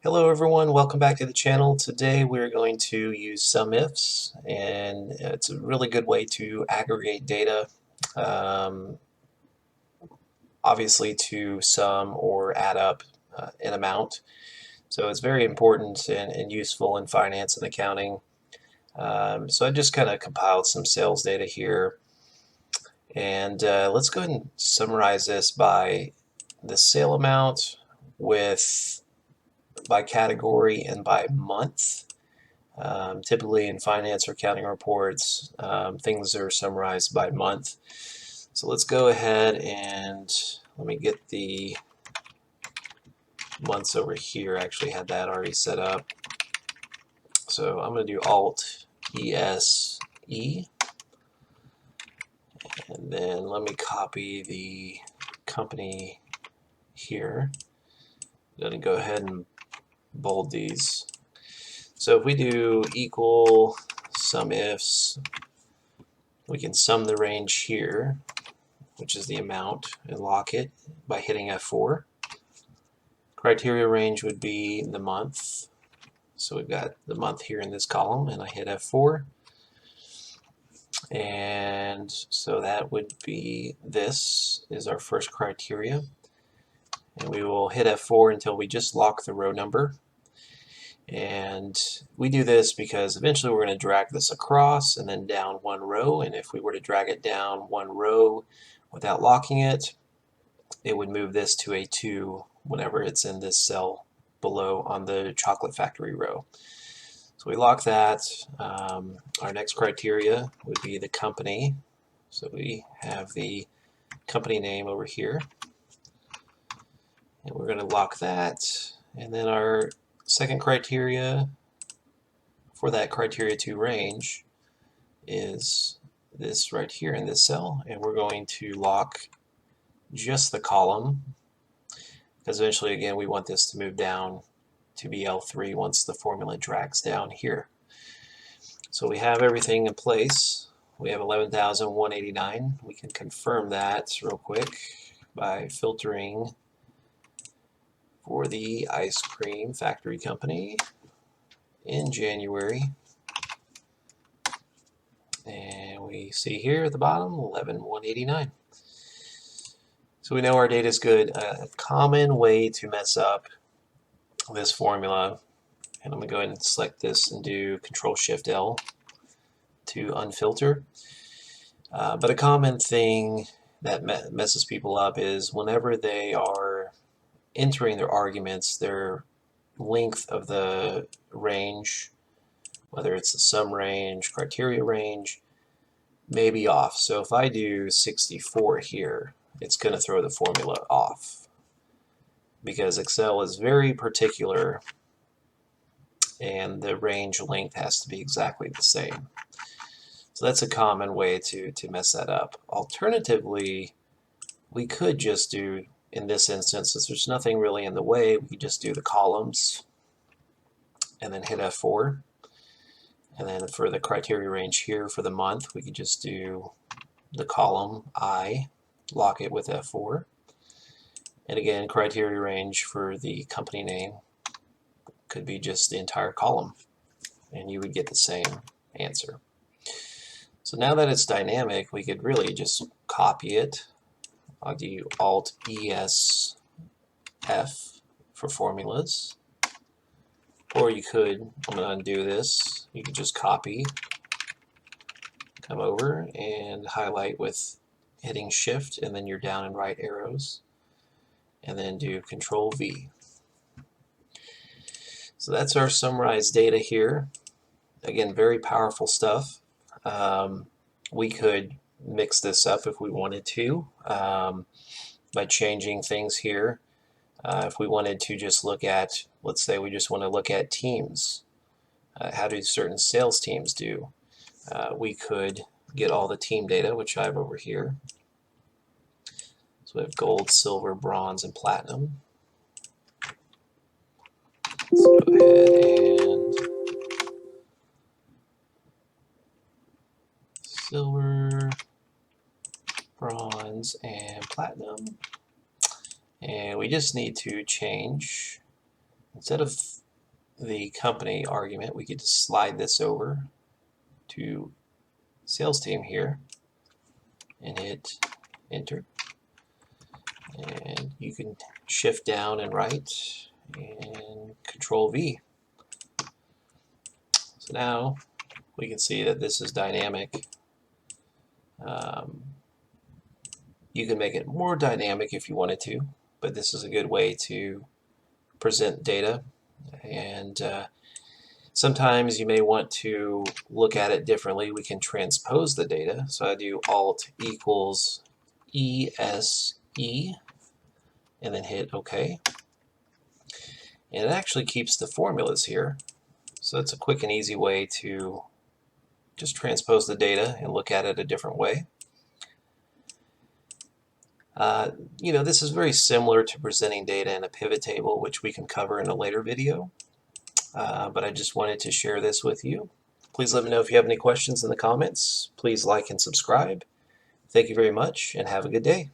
Hello everyone, welcome back to the channel. Today we're going to use Sumifs, and it's a really good way to aggregate data, um, obviously to sum or add up an amount. So it's very important and useful in finance and accounting. So I just kind of compiled some sales data here, and let's go ahead and summarize this by the sale amount by category and by month. Typically in finance or accounting reports, things are summarized by month. So let's go ahead and let me get the months over here. I actually had that already set up. So I'm going to do Alt ES E, and then let me copy the company here. I'm going to go ahead and bold these. So if we do equal Sumifs, we can sum the range here, which is the amount, and lock it by hitting F4. Criteria range would be the month. So we've got the month here in this column, and I hit F4. And so that would be, this is our first criteria. And we will hit F4 until we just lock the row number. And we do this because eventually we're going to drag this across and then down one row. And if we were to drag it down one row without locking it, it would move this to a 2 whenever it's in this cell below on the chocolate factory row. So we lock that. Our next criteria would be the company. So we have the company name over here. And we're going to lock that. And then our second criteria for that criteria 2 range is this right here in this cell. And we're going to lock just the column, because eventually, again, we want this to move down to be L3 once the formula drags down here. So we have everything in place. We have 11,189. We can confirm that real quick by filtering for the ice cream factory company in January. And we see here at the bottom 11,189. So we know our data is good. A common way to mess up this formula, and I'm going to go ahead and select this and do Control-Shift-L to unfilter. But a common thing that messes people up is whenever they are entering their arguments, their length of the range, whether it's the sum range, criteria range, may be off. So if I do 64 here, it's going to throw the formula off, because Excel is very particular and the range length has to be exactly the same. So that's a common way to mess that up. Alternatively, we could just do, in this instance, since there's nothing really in the way, we could just do the columns and then hit F4. And then for the criteria range here for the month, we could just do the column I, lock it with F4. And again, criteria range for the company name could be just the entire column, and you would get the same answer. So now that it's dynamic, we could really just copy it. I'll do Alt ES F for formulas. Or you could, I'm going to undo this, you could just copy, come over and highlight with hitting Shift and then your down and right arrows, and then do Control V. So that's our summarized data here. Again, very powerful stuff. We could mix this up if we wanted to by changing things here. If we wanted to just look at, let's say we just want to look at teams. How do certain sales teams do? We could get all the team data, which I have over here. So we have gold, silver, bronze, and platinum. Let's go ahead and silver, bronze, and platinum. And we just need to change instead of the company argument, we could just slide this over to sales team here and hit enter. And you can shift down and right and control V. So now we can see that this is dynamic. You can make it more dynamic if you wanted to, but this is a good way to present data. And sometimes you may want to look at it differently. We can transpose the data. So I do Alt equals ESE and then hit OK. And it actually keeps the formulas here. So that's a quick and easy way to just transpose the data and look at it a different way. This is very similar to presenting data in a pivot table, which we can cover in a later video. But I just wanted to share this with you. Please let me know if you have any questions in the comments. Please like and subscribe. Thank you very much, and have a good day.